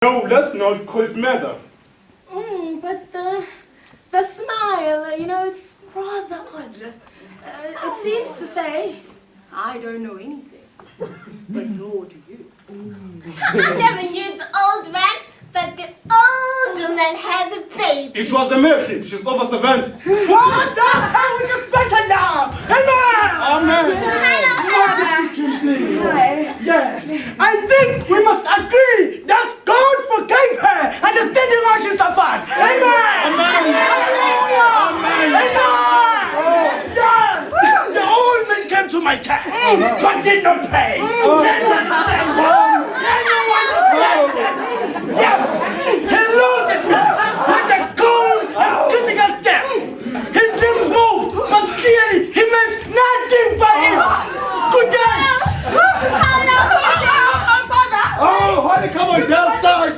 No, that's not cold matter. But the smile, it's rather odd. It seems to say, I don't know anything, but nor do you. I never knew the old man, but the older man has a baby. It was a miracle. She's over 70. What the hell is this better now? Amen. Yes, I think we must agree that God forgave her and the stinking why she suffered. Amen. Hallelujah. Amen. Yes. The old man came to my tent, but did not pay. Yes, he looked at me with a cold and critical step. His lips moved, but clearly he meant nothing by it. Good day. How long is it, Father? Oh, honey, come on downstairs.